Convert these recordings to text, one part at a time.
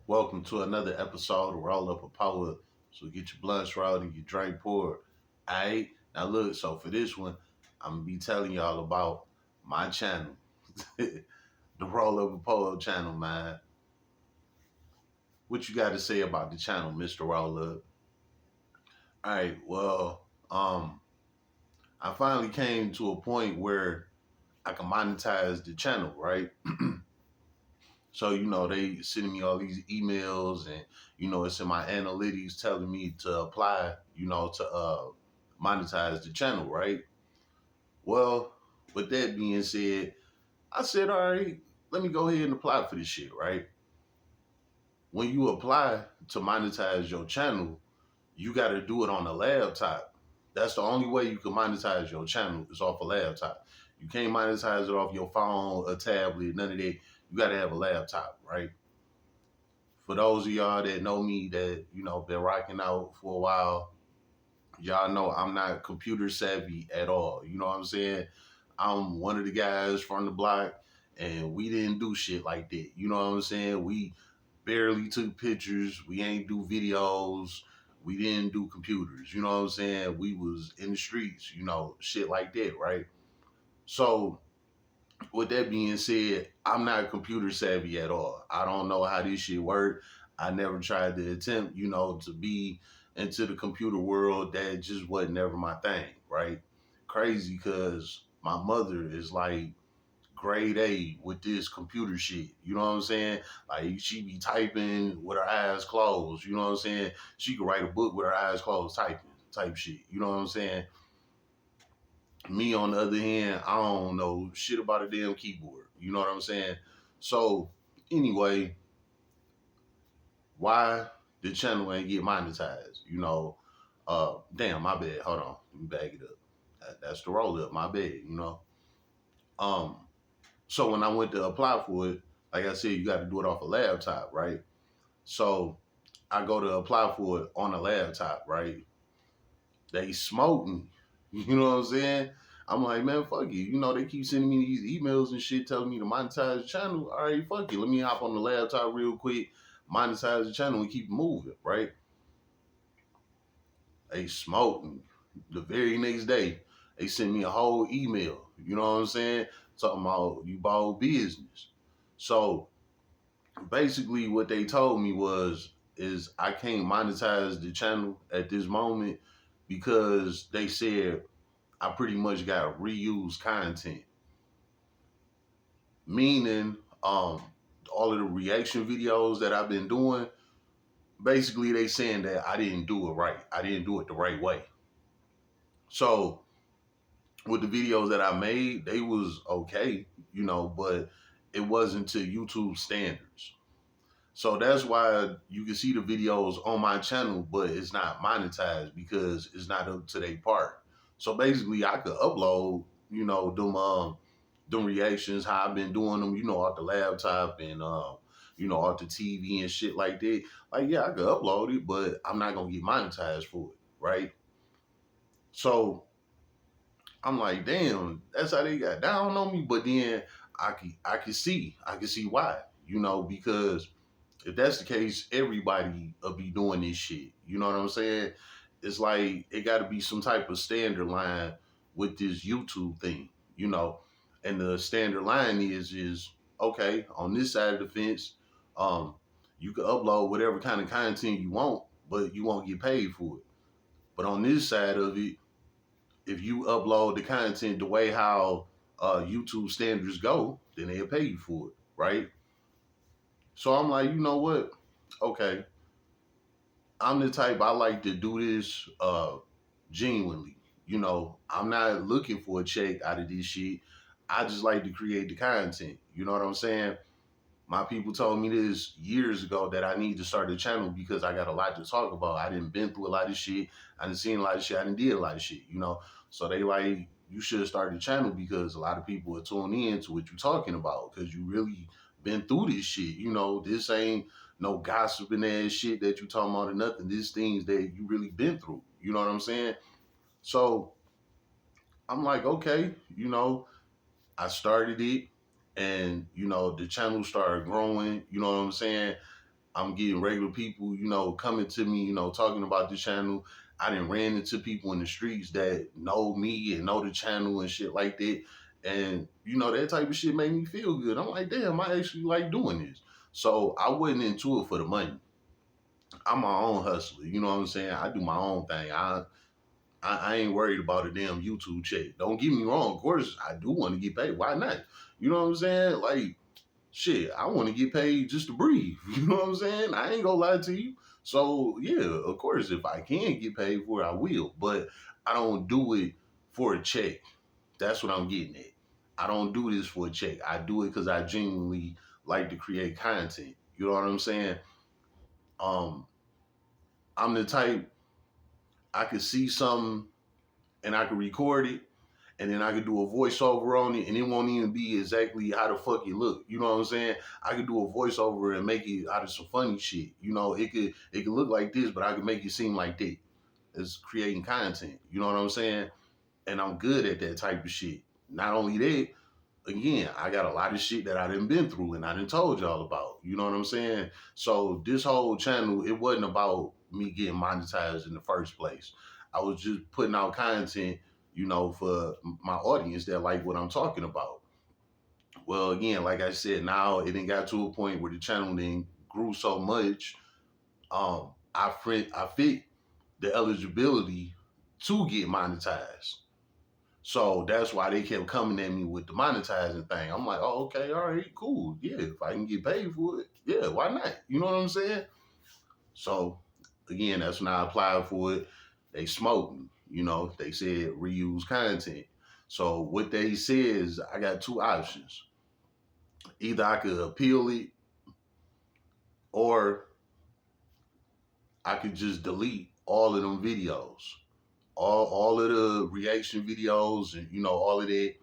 Welcome to another episode of Roll Up a Poet. So get your blunts rowdy, your drink poured. Alright, now look, so for this one, I'm gonna be telling y'all about my channel, the Roll Up a Poet channel, man. What you got to say about the channel, Mr. Roll Up? Alright, well, I finally came to a point where I can monetize the channel, right? So, they sending me all these emails and, it's in my analytics telling me to apply, to monetize the channel, right? Well, with that being said, I said, all right, let me go ahead and apply for this shit, right? When you apply to monetize your channel, you got to do it on a laptop. That's the only way you can monetize your channel is off a laptop. You can't monetize it off your phone, a tablet, none of that. You got to have a laptop, right? For those of y'all that know me that, been rocking out for a while, y'all know I'm not computer savvy at all. You know what I'm saying? I'm one of the guys from the block and we didn't do shit like that. You know what I'm saying? We barely took pictures. We ain't do videos. We didn't do computers. You know what I'm saying? We was in the streets, shit like that, right? So with that being said, I'm not computer savvy at all. I don't know how this shit work. I never tried to attempt, to be into the computer world. That just wasn't never my thing, right? Crazy because my mother is like grade A with this computer shit. You know what I'm saying? Like she be typing with her eyes closed. You know what I'm saying? She could write a book with her eyes closed typing type shit. You know what I'm saying? Me, on the other hand, I don't know shit about a damn keyboard. You know what I'm saying? So, anyway, why the channel ain't get monetized? Damn, my bad. Hold on. Let me bag it up. That's the roll up. My bad. Um, so when I went to apply for it, like I said, you got to do it off a laptop, right? So I go to apply for it on a laptop, right? They smote me. You know what I'm saying? I'm like, man, fuck you. They keep sending me these emails and shit telling me to monetize the channel. All right, fuck you. Let me hop on the laptop real quick, monetize the channel, and keep moving, right? They smoked me. The very next day, they sent me a whole email. You know what I'm saying? Talking about you bought business. So basically what they told me is I can't monetize the channel at this moment because they said I pretty much got reused content, meaning all of the reaction videos that I've been doing. Basically, they saying that I didn't do it right. I didn't do it the right way. So with the videos that I made, they was okay, but it wasn't to YouTube standards. So that's why you can see the videos on my channel, but it's not monetized because it's not up to their part. So basically, I could upload, them reactions, how I've been doing them, off the laptop and off the TV and shit like that. Like, yeah, I could upload it, but I'm not gonna get monetized for it, right? So I'm like, damn, that's how they got down on me. But then I can see why, because if that's the case, everybody will be doing this shit. You know what I'm saying? It's like it got to be some type of standard line with this YouTube thing, you know. And the standard line is okay on this side of the fence. Um, you can upload whatever kind of content you want, but you won't get paid for it. But on this side of it, if you upload the content the way how YouTube standards go, then they'll pay you for it, right? So I'm like, you know what? Okay, I'm the type I like to do this genuinely. I'm not looking for a check out of this shit. I just like to create the content. You know what I'm saying? My people told me this years ago that I need to start a channel because I got a lot to talk about. I didn't been through a lot of shit. I didn't seen a lot of shit. I didn't did a lot of shit. So they like, you should start a channel because a lot of people are tuning in to what you're talking about because you really been through this shit. This ain't no gossiping ass shit that you talking about or nothing. These things that you really been through. You know what I'm saying? So I'm like, okay, I started it and, the channel started growing. You know what I'm saying? I'm getting regular people, coming to me, talking about the channel. I done ran into people in the streets that know me and know the channel and shit like that. And, that type of shit made me feel good. I'm like, damn, I actually like doing this. So I wasn't into it for the money. I'm my own hustler. You know what I'm saying? I do my own thing. I ain't worried about a damn YouTube check. Don't get me wrong. Of course, I do want to get paid. Why not? You know what I'm saying? Like, shit, I want to get paid just to breathe. You know what I'm saying? I ain't gonna lie to you. So yeah, of course, if I can get paid for it, I will. But I don't do it for a check. That's what I'm getting at. I don't do this for a check. I do it because I genuinely like to create content. You know what I'm saying? Um, I'm the type I could see something and I could record it and then I could do a voiceover on it, and it won't even be exactly how the fuck it look. You know what I'm saying? I could do a voiceover and make it out of some funny shit. It could look like this, but I could make it seem like that. It's creating content. You know what I'm saying? And I'm good at that type of shit. Not only that, again, I got a lot of shit that I done been through and I done told y'all about. You know what I'm saying? So this whole channel, it wasn't about me getting monetized in the first place. I was just putting out content, for my audience that like what I'm talking about. Well, again, like I said, now it done got to a point where the channel then grew so much. I fit the eligibility to get monetized. So that's why they kept coming at me with the monetizing thing. I'm like, oh, okay, all right, cool. Yeah, if I can get paid for it, yeah, why not? You know what I'm saying? So again, that's when I applied for it. They smoked me. They said reuse content. So what they said is I got two options. Either I could appeal it or I could just delete all of them videos. All of the reaction videos and all of that.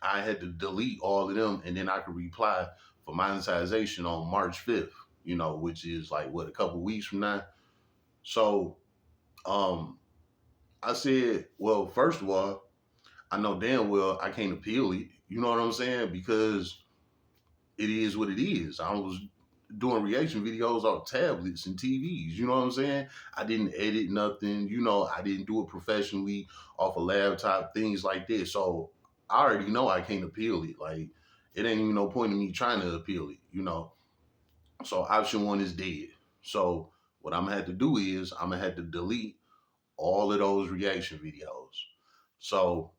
I had to delete all of them and then I could reply for monetization on March 5th, which is like what, a couple weeks from now. So um I said, well, first of all, I know damn well I can't appeal it. You know what I'm saying? Because it is what it is. I was doing reaction videos off tablets and TVs. You know what I'm saying? I didn't edit nothing. I didn't do it professionally off a laptop, things like this. So I already know I can't appeal it. Like, it ain't even no point in me trying to appeal it. So option one is dead. So what I'm gonna have to do is I'm gonna have to delete all of those reaction videos. So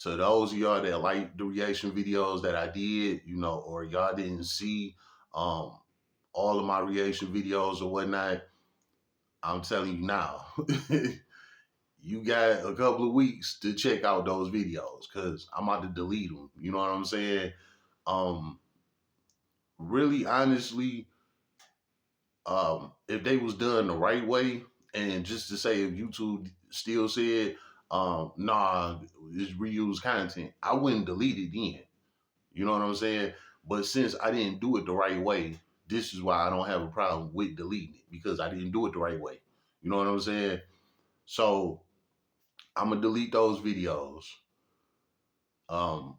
to those of y'all that like the reaction videos that I did, or y'all didn't see um, all of my reaction videos or whatnot, I'm telling you now, you got a couple of weeks to check out those videos because I'm about to delete them. You know what I'm saying? Um, really, honestly, if they was done the right way, and just to say if YouTube still said, nah, it's reused content, I wouldn't delete it then. You know what I'm saying? But since I didn't do it the right way, this is why I don't have a problem with deleting it because I didn't do it the right way. You know what I'm saying? So I'm gonna delete those videos. Um,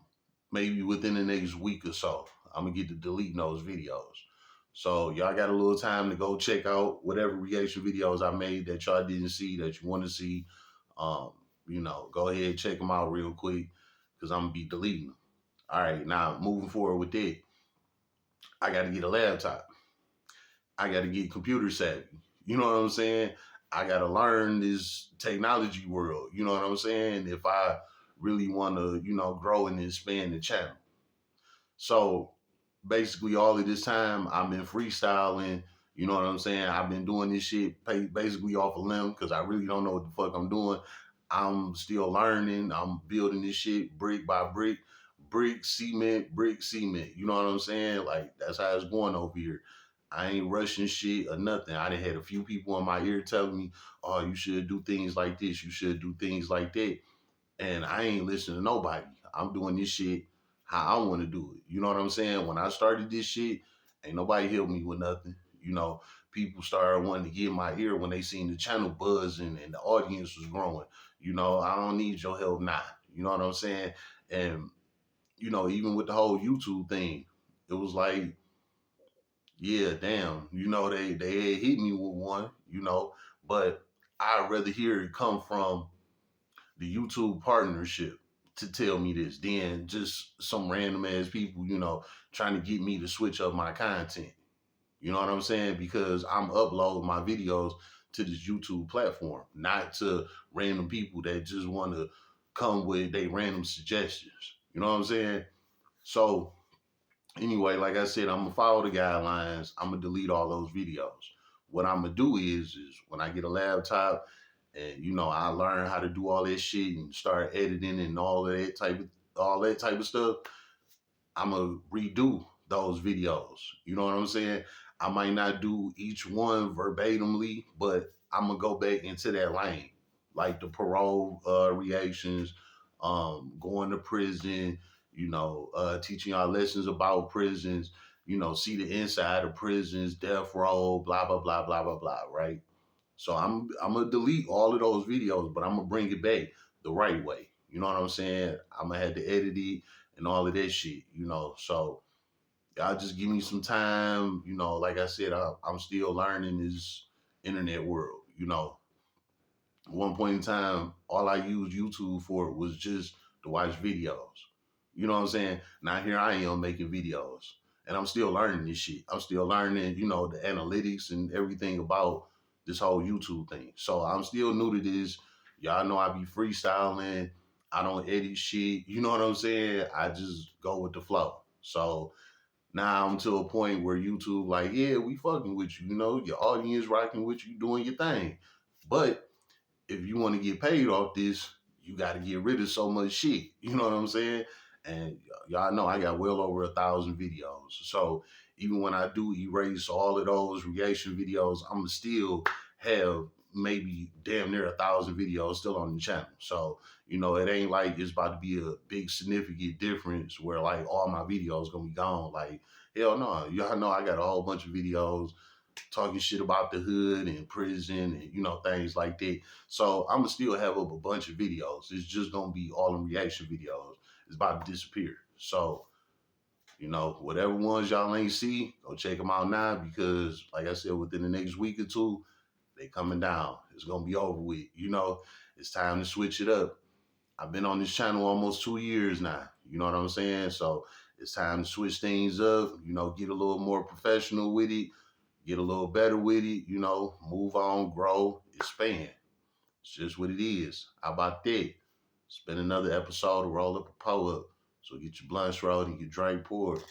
maybe within the next week or so, I'm gonna get to deleting those videos. So y'all got a little time to go check out whatever reaction videos I made that y'all didn't see that you want to see. Um, go ahead and check them out real quick because I'm gonna be deleting them. All right, now moving forward with that, I got to get a laptop. I got to get computer savvy. You know what I'm saying? I got to learn this technology world. You know what I'm saying? If I really want to, grow and expand the channel. So basically, all of this time, I've been freestyling. You know what I'm saying? I've been doing this shit basically off a limb because I really don't know what the fuck I'm doing. I'm still learning. I'm building this shit brick by brick, brick, cement, brick, cement. You know what I'm saying? Like, that's how it's going over here. I ain't rushing shit or nothing. I done had a few people in my ear telling me, oh, you should do things like this. You should do things like that. And I ain't listening to nobody. I'm doing this shit how I want to do it. You know what I'm saying? When I started this shit, ain't nobody helped me with nothing. People started wanting to get in my ear when they seen the channel buzzing and the audience was growing. I don't need your help now. You know what I'm saying? And, even with the whole YouTube thing, it was like yeah, damn, they had hit me with one, but I'd rather hear it come from the YouTube partnership to tell me this than just some random ass people, trying to get me to switch up my content. You know what I'm saying? Because I'm uploading my videos to this YouTube platform, not to random people that just want to come with they random suggestions. You know what I'm saying? So anyway, like I said, I'm gonna follow the guidelines. I'm gonna delete all those videos. What I'm gonna do is when I get a laptop and I learn how to do all that shit and start editing and all that type of stuff. I'm gonna redo those videos. You know what I'm saying? I might not do each one verbatimly, but I'm gonna go back into that lane, like the parole reactions, going to prison, teaching y'all lessons about prisons, see the inside of prisons, death row, blah blah blah blah blah blah, right? So I'm gonna delete all of those videos, but I'm gonna bring it back the right way. You know what I'm saying? I'm gonna have to edit it and all of that shit. So y'all just give me some time. Like I said, I'm still learning this internet world. At one point in time, all I used YouTube for was just to watch videos. You know what I'm saying? Now here I am making videos, and I'm still learning this shit. I'm still learning, the analytics and everything about this whole YouTube thing. So I'm still new to this. Y'all know I be freestyling. I don't edit shit. You know what I'm saying? I just go with the flow. So now I'm to a point where YouTube, like, yeah, we fucking with you. Your audience rocking with you, doing your thing. But if you want to get paid off this, you got to get rid of so much shit. You know what I'm saying? And y'all know I got well over 1,000 videos. So even when I do erase all of those reaction videos, I'm gonna still have maybe damn near 1,000 videos still on the channel. So it ain't like it's about to be a big significant difference where like all my videos gonna be gone. Like hell no, y'all know I got a whole bunch of videos talking shit about the hood and prison and things like that. So I'm gonna still have up a bunch of videos. It's just gonna be all in reaction videos. It's about to disappear. So whatever ones y'all ain't see, go check them out now because, like I said, within the next week or two, they coming down. It's gonna be over with. It's time to switch it up. I've been on this channel almost 2 years now. You know what I'm saying? So it's time to switch things up. Get a little more professional with it, get a little better with it, move on, grow, expand. It's just what it is. How about that? It's been another episode of Roll Up a Pull Up. So get your blunts rolled and your drink poured.